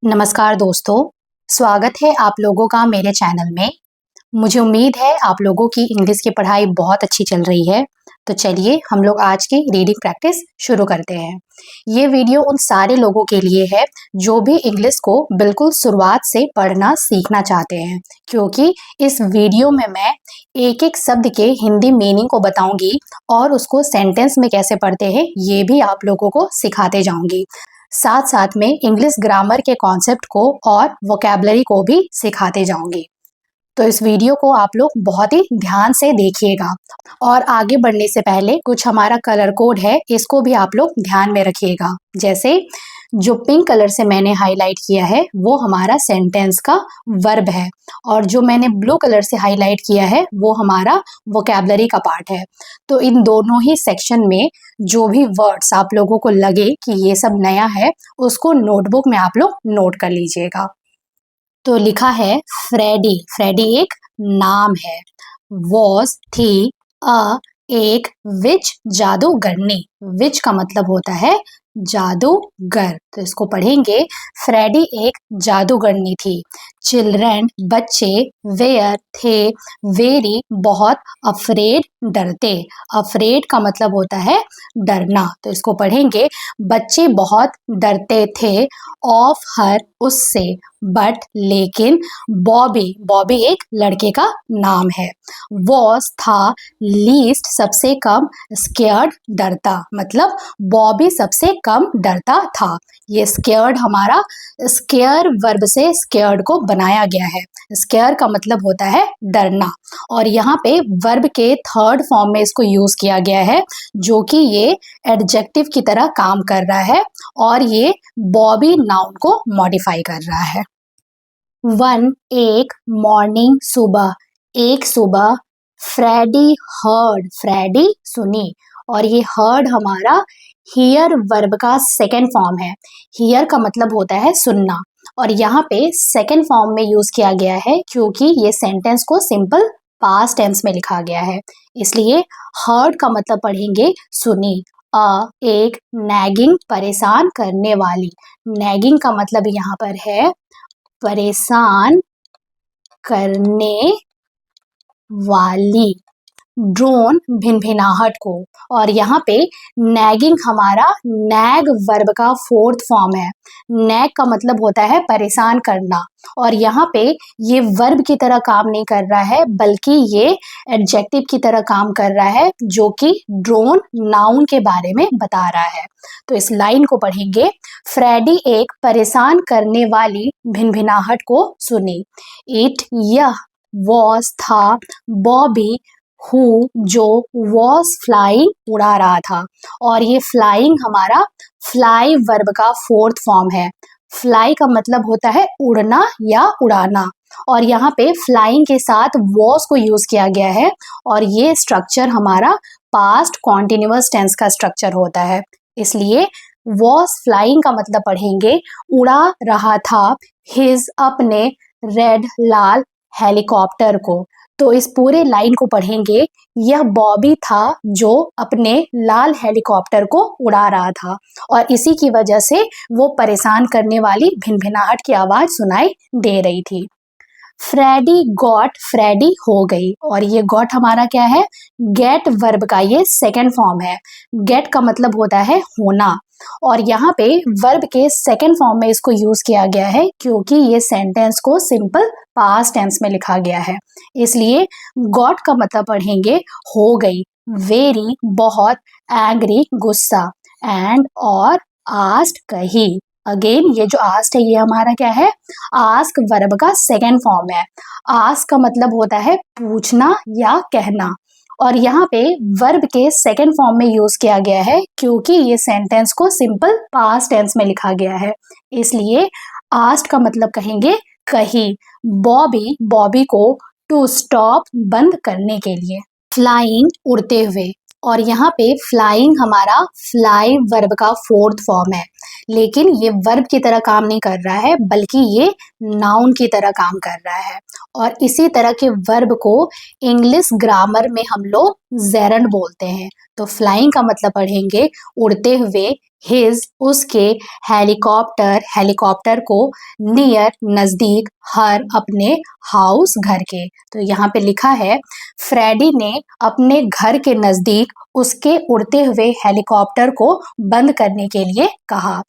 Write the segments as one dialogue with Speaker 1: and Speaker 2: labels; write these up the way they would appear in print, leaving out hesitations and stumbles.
Speaker 1: नमस्कार दोस्तों, स्वागत है आप लोगों का मेरे चैनल में। मुझे उम्मीद है आप लोगों की इंग्लिश की पढ़ाई बहुत अच्छी चल रही है। तो चलिए हम लोग आज की रीडिंग प्रैक्टिस शुरू करते हैं। ये वीडियो उन सारे लोगों के लिए है जो भी इंग्लिश को बिल्कुल शुरुआत से पढ़ना सीखना चाहते हैं, क्योंकि इस वीडियो में मैं एक एक शब्द के हिंदी मीनिंग को बताऊंगी और उसको सेंटेंस में कैसे पढ़ते हैं ये भी आप लोगों को सिखाते जाऊंगी। साथ साथ में इंग्लिश ग्रामर के कॉन्सेप्ट को और वोकैबलरी को भी सिखाते जाऊंगी। तो इस वीडियो को आप लोग बहुत ही ध्यान से देखिएगा और आगे बढ़ने से पहले कुछ हमारा कलर कोड है, इसको भी आप लोग ध्यान में रखिएगा। जैसे जो पिंक कलर से मैंने हाईलाइट किया है वो हमारा सेंटेंस का वर्ब है और जो मैंने ब्लू कलर से हाईलाइट किया है वो हमारा वोकैबलरी का पार्ट है। तो इन दोनों ही सेक्शन में जो भी वर्ड्स आप लोगों को लगे कि ये सब नया है उसको नोटबुक में आप लोग नोट कर लीजिएगा। तो लिखा है फ्रेडी। फ्रेडी एक नाम है। वॉज थी अ एक विच जादूगरनी। विच का मतलब होता है जादूगर। तो इसको पढ़ेंगे फ्रेडी एक जादूगरनी थी। चिल्ड्रन बच्चे वेयर थे वेरी बहुत अफ्रेड डरते। अफ्रेड का मतलब होता है डरना। तो इसको पढ़ेंगे बच्चे बहुत डरते थे ऑफ हर उससे बट लेकिन बॉबी। बॉबी एक लड़के का नाम है। वॉज था लीस्ट सबसे कम स्केयर्ड डरता। मतलब बॉबी सबसे कम डरता था। ये स्केयर्ड हमारा स्केयर वर्ब से स्केयर्ड को बनाया गया है। स्केयर का मतलब होता है डरना और यहाँ पे वर्ब के थर्ड फॉर्म में इसको यूज किया गया है जो कि ये एडजेक्टिव की तरह काम कर रहा है और ये बॉबी नाउन को मॉडिफाई कर रहा है। वन एक मॉर्निंग सुबह। एक सुबह फ्रेडी हर्ड। फ्रेडी सुनी और ये हर्ड हमारा हियर वर्ब का सेकेंड फॉर्म है। हियर का मतलब होता है सुनना और यहाँ पे सेकेंड फॉर्म में यूज किया गया है क्योंकि ये सेंटेंस को सिंपल पास्ट टेंस में लिखा गया है, इसलिए हर्ड का मतलब पढ़ेंगे सुनी। एक नैगिंग परेशान करने वाली। नैगिंग का मतलब यहाँ पर है परेशान करने वाली। ड्रोन भिनभिनाहट को और यहाँ पे नैगिंग हमारा नैग वर्ब का फोर्थ फॉर्म है। नैग का मतलब होता है परेशान करना और यहाँ पे ये वर्ब की तरह काम नहीं कर रहा है बल्कि ये एडजेक्टिव की तरह काम कर रहा है जो कि ड्रोन नाउन के बारे में बता रहा है। तो इस लाइन को पढ़ेंगे फ्रेडी एक परेशान करने वाली भिनभिनाहट को सुनी। इट यह वॉज था बॉबी हु जो वॉज फ्लाइंग उड़ा रहा था और ये फ्लाइंग हमारा फ्लाई वर्ब का फोर्थ फॉर्म है। फ्लाई का मतलब होता है उड़ना या उड़ाना और यहाँ पे फ्लाइंग के साथ वॉज को यूज किया गया है और ये स्ट्रक्चर हमारा पास्ट कॉन्टिन्यूअस टेंस का स्ट्रक्चर होता है, इसलिए वॉज फ्लाइंग का मतलब पढ़ेंगे उड़ा रहा था हिज अपने रेड लाल हेलीकॉप्टर को। तो इस पूरे लाइन को पढ़ेंगे यह बॉबी था जो अपने लाल हेलीकॉप्टर को उड़ा रहा था और इसी की वजह से वो परेशान करने वाली भिनभिनाहट की आवाज सुनाई दे रही थी। Freddy got. फ्रेडी हो गई और ये गॉट हमारा क्या है गेट वर्ब का ये सेकेंड फॉर्म है। गेट का मतलब होता है होना और यहाँ पे वर्ब के सेकेंड फॉर्म में इसको यूज किया गया है क्योंकि ये सेंटेंस को सिंपल पास्ट टेंस में लिखा गया है, इसलिए गॉट का मतलब पढ़ेंगे हो गई। वेरी बहुत, एंग्री गुस्सा, एंड और आस्ट कही। अगेन ये जो आस्ट है ये हमारा क्या है आस्क वर्ब का सेकेंड फॉर्म है। आस्क का मतलब होता है पूछना या कहना और यहाँ पे वर्ब के सेकेंड फॉर्म में यूज किया गया है क्योंकि ये सेंटेंस को सिंपल पास्ट टेंस में लिखा गया है, इसलिए आस्ट का मतलब कहेंगे कही। बॉबी। बॉबी को टू स्टॉप बंद करने के लिए। फ्लाइंग उड़ते हुए और यहाँ पे फ्लाइंग हमारा फ्लाई वर्ब का फोर्थ फॉर्म है। लेकिन ये वर्ब की तरह काम नहीं कर रहा है बल्कि ये नाउन की तरह काम कर रहा है। और इसी तरह के वर्ब को इंग्लिश ग्रामर में हम लोग जेरंड बोलते हैं। तो फ्लाइंग का मतलब पढ़ेंगे उड़ते हुए, हिज उसके, हेलीकॉप्टर हेलीकॉप्टर को, नियर नजदीक, हर अपने, हाउस घर के। तो यहाँ पे लिखा है फ्रेडी ने अपने घर के नजदीक उसके उड़ते हुए हेलीकॉप्टर को बंद करने के लिए कहा।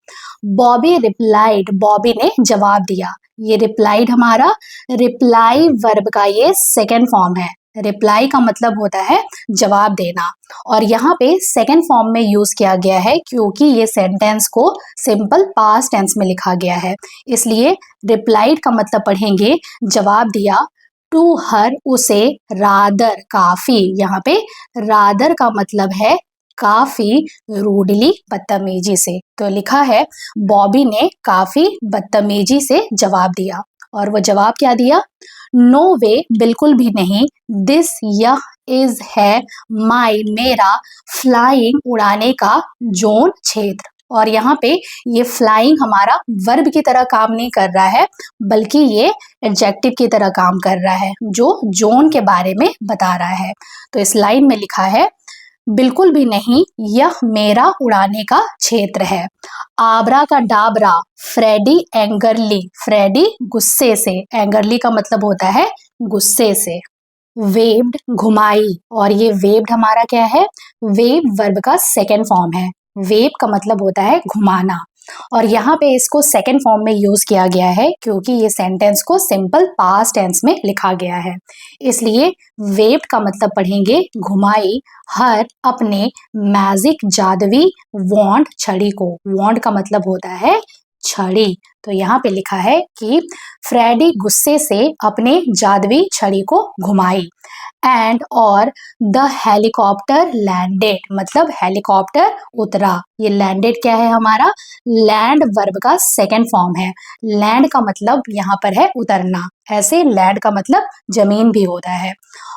Speaker 1: बॉबी रिप्लाइड, बॉबी ने जवाब दिया। ये रिप्लाइड हमारा रिप्लाई वर्ब का ये सेकेंड फॉर्म है। रिप्लाई का मतलब होता है जवाब देना, और यहाँ पे सेकेंड फॉर्म में यूज किया गया है क्योंकि ये सेंटेंस को सिंपल पास्ट टेंस में लिखा गया है, इसलिए रिप्लाइड का मतलब पढ़ेंगे जवाब दिया। टू हर उसे, रादर काफी, यहाँ पे रादर का मतलब है काफी, रूडली बदतमीजी से। तो लिखा है बॉबी ने काफी बदतमीजी से जवाब दिया, और वो जवाब क्या दिया? नो वे, बिल्कुल भी नहीं, दिस यह इज है, माई मेरा, फ्लाइंग उड़ाने का, जोन क्षेत्र। और यहाँ पे ये फ्लाइंग हमारा वर्ब की तरह काम नहीं कर रहा है बल्कि ये एडजेक्टिव की तरह काम कर रहा है जो जोन के बारे में बता रहा है। तो इस लाइन में लिखा है बिल्कुल भी नहीं, यह मेरा उड़ाने का क्षेत्र है। आबरा का डाबरा, फ्रेडी एंगरली, फ्रेडी गुस्से से, एंगरली का मतलब होता है गुस्से से। वेव्ड घुमाई, और ये वेव्ड हमारा क्या है? वेव वर्ब का सेकेंड फॉर्म है। वेव का मतलब होता है घुमाना, और यहाँ पे इसको सेकेंड फॉर्म में यूज किया गया है क्योंकि ये सेंटेंस को सिंपल पास्ट टेंस में लिखा गया है, इसलिए वेव्ड का मतलब पढ़ेंगे घुमाई हर अपने मैजिक जादुई वॉन्ड छड़ी को। वॉन्ड का मतलब होता है छड़ी। तो यहाँ पे लिखा है कि फ्रेडी गुस्से से अपने जादुई छड़ी को घुमाई। एंड और द हेलीकॉप्टर लैंडेड, मतलब हेलीकॉप्टर उतरा। ये लैंडेड क्या है हमारा? लैंड वर्ब का सेकेंड फॉर्म है। लैंड का मतलब यहाँ पर है उतरना, ऐसे लैंड का मतलब जमीन भी होता है,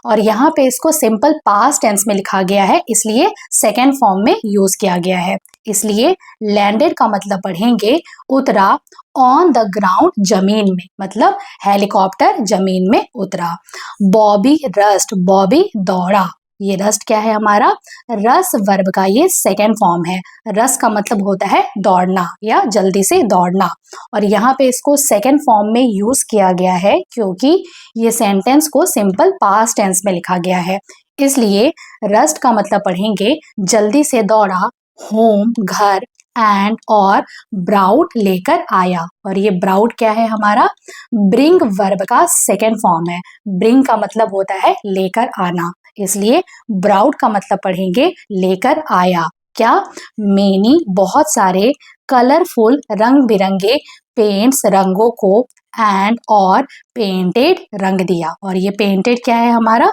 Speaker 1: और यहाँ पे इसको सिंपल पास्ट टेंस में लिखा गया है इसलिए सेकेंड फॉर्म में यूज किया गया है। इसलिए लैंडेड का मतलब पढ़ेंगे उतरा, ऑन द ग्राउंड जमीन में, मतलब हेलीकॉप्टर जमीन में उतरा। बॉबी रस्ट, बॉबी दौड़ा। ये रस्ट क्या है हमारा? रस वर्ब का ये सेकेंड फॉर्म है। रस का मतलब होता है दौड़ना या जल्दी से दौड़ना, और यहाँ पे इसको सेकेंड फॉर्म में यूज किया गया है क्योंकि ये सेंटेंस को सिंपल पास्ट टेंस में लिखा गया है, इसलिए रस्ट का मतलब पढ़ेंगे जल्दी से दौड़ा, होम घर, एंड और ब्राउट लेकर आया। और ये ब्राउट क्या है हमारा? ब्रिंग वर्ब का सेकेंड फॉर्म है। ब्रिंग का मतलब होता है लेकर आना, इसलिए ब्राउट का मतलब पढ़ेंगे लेकर आया। क्या? मेनी बहुत सारे, कलरफुल रंग बिरंगे, पेंट्स रंगों को, एंड और पेंटेड रंग दिया। और ये पेंटेड क्या है हमारा?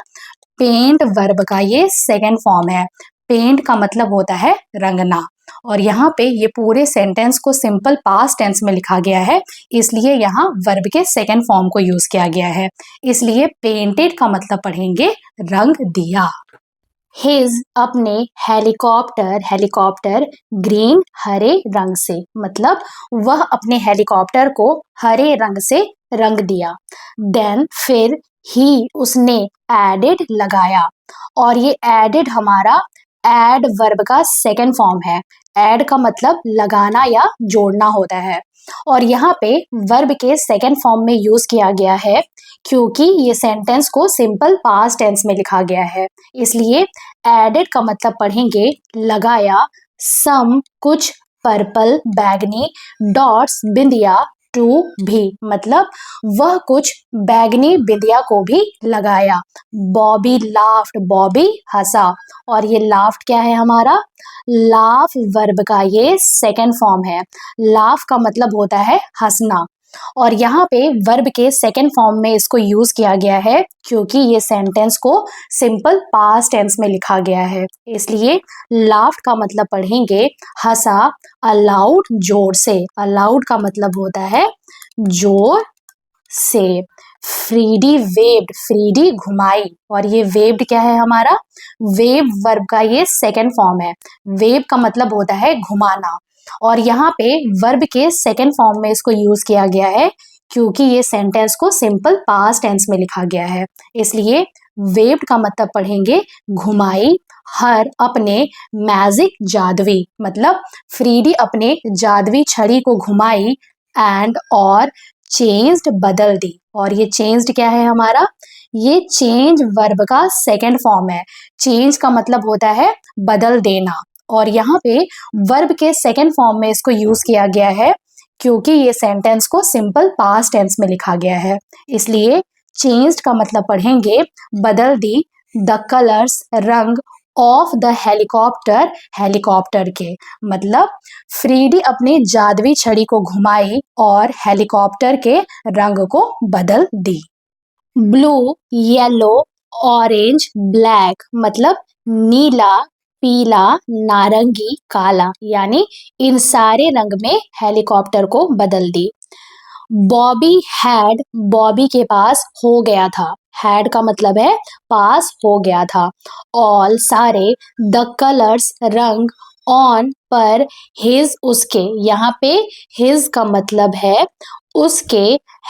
Speaker 1: पेंट वर्ब का ये सेकेंड फॉर्म है। पेंट का मतलब होता है रंगना, और यहाँ पे ये पूरे सेंटेंस को सिंपल पास्ट टेंस में लिखा गया है इसलिए यहाँ वर्ब के सेकेंड फॉर्म को यूज किया गया है, इसलिए पेंटेड का मतलब पढ़ेंगे रंग दिया। हिज अपने, हेलीकॉप्टर हेलीकॉप्टर ग्रीन हरे रंग से, मतलब वह अपने हेलीकॉप्टर को हरे रंग से रंग दिया। देन फिर, ही उसने, एडेड लगाया, और ये एडेड हमारा एड वर्ब का सेकेंड फॉर्म है। एड का मतलब लगाना या जोड़ना होता है, और यहाँ पे वर्ब के सेकेंड फॉर्म में यूज किया गया है क्योंकि ये सेंटेंस को सिंपल पास्ट टेंस में लिखा गया है, इसलिए एडेड का मतलब पढ़ेंगे लगाया, सम कुछ, पर्पल बैगनी, डॉट्स बिंदिया, टू भी, मतलब वह कुछ बैगनी बिंदिया को भी लगाया। बॉबी लाफ्ड, बॉबी हंसा, और ये लाफ्ड क्या है हमारा? लाफ वर्ब का ये सेकेंड फॉर्म है। लाफ का मतलब होता है हंसना, और यहाँ पे वर्ब के सेकेंड फॉर्म में इसको यूज किया गया है क्योंकि ये सेंटेंस को सिंपल पास्ट टेंस में लिखा गया है, इसलिए लाफ्ड का मतलब पढ़ेंगे हंसा, अलाउड जोर से। अलाउड का मतलब होता है जोर से। फ्रीडी वेव्ड, फ्रीडी घुमाई, और ये वेव्ड क्या है हमारा? वेव वर्ब का ये सेकेंड फॉर्म है। वेव का मतलब होता है घुमाना, और यहाँ पे वर्ब के सेकेंड फॉर्म में इसको यूज किया गया है क्योंकि ये सेंटेंस को सिंपल पास्ट टेंस में लिखा गया है। इसलिए वेव्ड का मतलब पढ़ेंगे घुमाई, हर अपने मैजिक जादुई मतलब फ्रीडी अपने जादुई छड़ी को घुमाई, एंड और चेंज्ड बदल दी। और ये चेंज्ड क्या है हमारा, ये चेंज वर्ब का सेकेंड फॉर्म है। चेंज का मतलब होता है बदल देना, और यहाँ पे वर्ब के सेकेंड फॉर्म में इसको यूज किया गया है क्योंकि ये सेंटेंस को सिंपल पास्ट टेंस में लिखा गया है। इसलिए चेंज्ड का मतलब पढ़ेंगे बदल दी द कलर्स रंग ऑफ द हेलीकॉप्टर, हेलीकॉप्टर के मतलब फ्रीडी अपनी जादुई छड़ी को घुमाई और हेलीकॉप्टर के रंग को बदल दी। ब्लू, येलो, ऑरेंज, ब्लैक मतलब नीला, पीला, नारंगी, काला, यानी इन सारे रंग में हेलीकॉप्टर को बदल दी। बॉबी हैड, बॉबी के पास हो गया था, हैड का मतलब है पास हो गया था। ऑल सारे, द कलर्स रंग, ऑन पर, हिज उसके, यहाँ पे हिज का मतलब है उसके,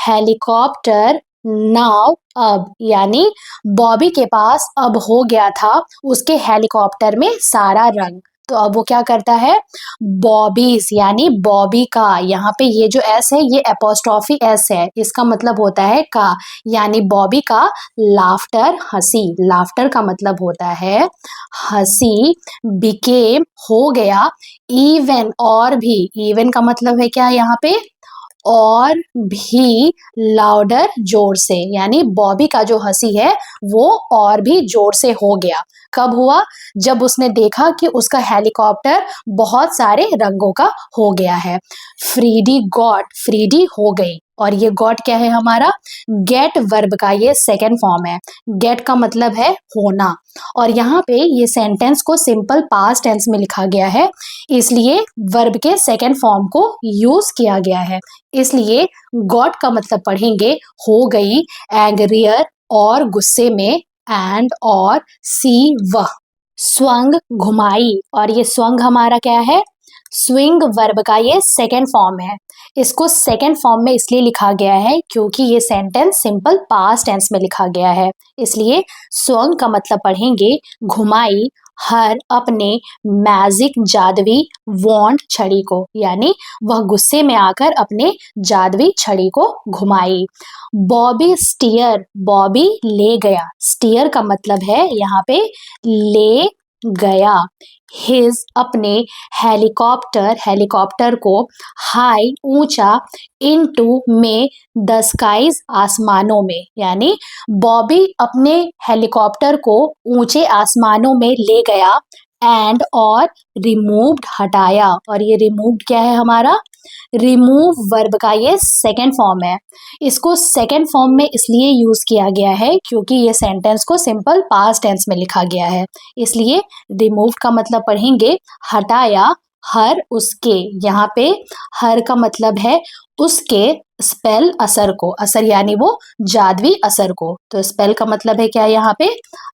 Speaker 1: हेलीकॉप्टर नाउ अब, यानी बॉबी के पास अब हो गया था उसके हेलीकॉप्टर में सारा रंग। तो अब वो क्या करता है, बॉबीज यानी बॉबी का, यहाँ पे ये जो एस है ये एपोस्ट्रॉफी एस है, इसका मतलब होता है का, यानी बॉबी का लाफ्टर हंसी, लाफ्टर का मतलब होता है हंसी, बिकेम हो गया, इवन और भी, इवन का मतलब है क्या यहाँ पे, और भी लाउडर जोर से, यानी बॉबी का जो हंसी है वो और भी जोर से हो गया। कब हुआ, जब उसने देखा कि उसका हेलीकॉप्टर बहुत सारे रंगों का हो गया है। फ्रीडी गॉट, फ्रीडी हो गई, और ये गॉट क्या है हमारा, गेट वर्ब का ये सेकेंड फॉर्म है। गेट का मतलब है होना, और यहाँ पे ये सेंटेंस को सिंपल पास्ट टेंस में लिखा गया है, इसलिए वर्ब के सेकेंड फॉर्म को यूज किया गया है। इसलिए गॉट का मतलब पढ़ेंगे हो गई, एंग्रियर और गुस्से में, एंड और सी वह। स्वंग घुमाई, और ये स्वंग हमारा क्या है, स्विंग वर्ब का ये सेकेंड फॉर्म है। इसको सेकेंड फॉर्म में इसलिए लिखा गया है क्योंकि ये सेंटेंस सिंपल पास्ट टेंस में लिखा गया है। इसलिए स्वंग का मतलब पढ़ेंगे घुमाई, हर अपने मैजिक जादुई वॉन्ड छड़ी को, यानी वह गुस्से में आकर अपने जादुई छड़ी को घुमाई। बॉबी स्टीयर, बॉबी ले गया, स्टीयर का मतलब है यहाँ पे ले गया। हिज अपने हेलीकॉप्टर, हेलीकॉप्टर को, हाई ऊंचा, इनटू में, द स्काईज आसमानों में, यानी बॉबी अपने हेलीकॉप्टर को ऊंचे आसमानों में ले गया, एंड और रिमूव्ड हटाया, और ये रिमूव्ड क्या है हमारा, रिमूव वर्ब का ये सेकेंड फॉर्म है। इसको सेकेंड फॉर्म में इसलिए यूज किया गया है क्योंकि ये सेंटेंस को सिंपल पास्ट टेंस में लिखा गया है। इसलिए रिमूव का मतलब पढ़ेंगे हटाया, हर उसके, यहाँ पे हर का मतलब है उसके स्पेल असर को, असर यानी वो जादुई असर को, तो स्पेल का मतलब है क्या यहाँ पे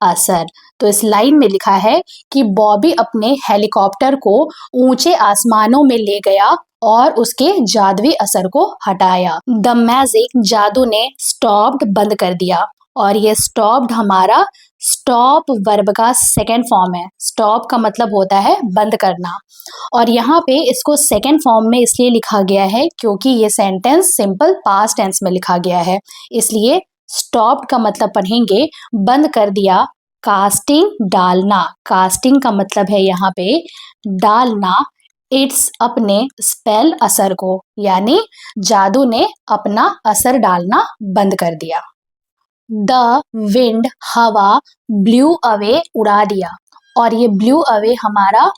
Speaker 1: असर। तो इस लाइन में लिखा है कि बॉबी अपने हेलीकॉप्टर को ऊंचे आसमानों में ले गया और उसके जादुई असर को हटाया। द मैजिक, जादू ने स्टॉप्ड, बंद कर दिया, और ये स्टॉप्ड हमारा स्टॉप वर्ब का सेकेंड फॉर्म है। स्टॉप का मतलब होता है बंद करना, और यहाँ पे इसको सेकेंड फॉर्म में इसलिए लिखा गया है क्योंकि ये सेंटेंस सिंपल पास्ट टेंस में लिखा गया है। इसलिए स्टॉप्ड का मतलब पढ़ेंगे बंद कर दिया। कास्टिंग डालना, कास्टिंग का मतलब है यहाँ पे डालना, इट्स अपने स्पेल असर को, यानी जादू ने अपना असर डालना बंद कर दिया। द विंड, हवा, ब्लू अवे, उड़ा दिया, और ये ब्लू अवे हमारा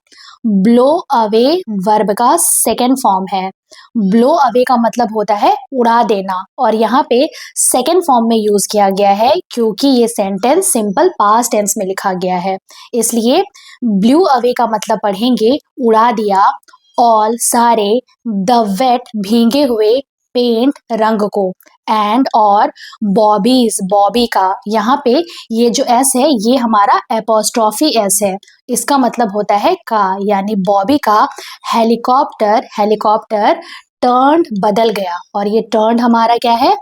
Speaker 1: ब्लो अवे वर्ब का सेकेंड फॉर्म है। ब्लो अवे का मतलब होता है उड़ा देना, और यहाँ पे सेकेंड फॉर्म में यूज किया गया है क्योंकि ये सेंटेंस सिंपल पास्ट टेंस में लिखा गया है। इसलिए ब्लू अवे का मतलब पढ़ेंगे उड़ा दिया। ऑल सारे, द वेट भीगे हुए, पेंट रंग को, एंड और बॉबी का, यहाँ पे ये जो एस है ये हमारा एपोस्ट्रॉफी एस है, इसका मतलब होता है का, यानी बॉबी का हेलीकॉप्टर टर्न बदल गया। और ये टर्न हमारा क्या है,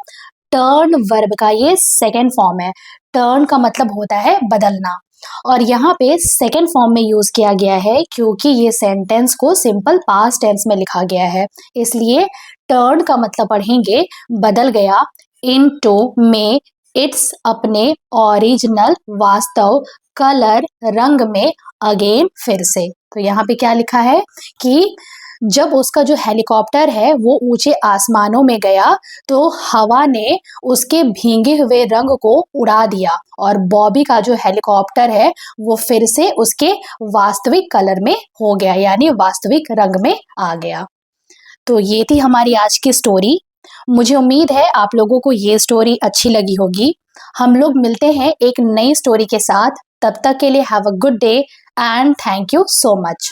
Speaker 1: टर्न वर्ब का ये सेकेंड फॉर्म है। टर्न का मतलब होता है बदलना, और यहाँ पे सेकेंड फॉर्म में यूज किया गया है क्योंकि ये सेंटेंस को सिंपल पास्ट टेंस में लिखा गया है, इसलिए टर्न का मतलब पढ़ेंगे बदल गया, इनटू में इट्स अपने ओरिजिनल वास्तव, कलर रंग में, अगेन फिर से। तो यहाँ पे क्या लिखा है कि जब उसका जो हेलीकॉप्टर है वो ऊंचे आसमानों में गया तो हवा ने उसके भीगे हुए रंग को उड़ा दिया, और बॉबी का जो हेलीकॉप्टर है वो फिर से उसके वास्तविक कलर में हो गया, यानी वास्तविक रंग में आ गया। तो ये थी हमारी आज की स्टोरी। मुझे उम्मीद है आप लोगों को ये स्टोरी अच्छी लगी होगी। हम लोग मिलते हैं एक नई स्टोरी के साथ, तब तक के लिए have a good day and thank you so much.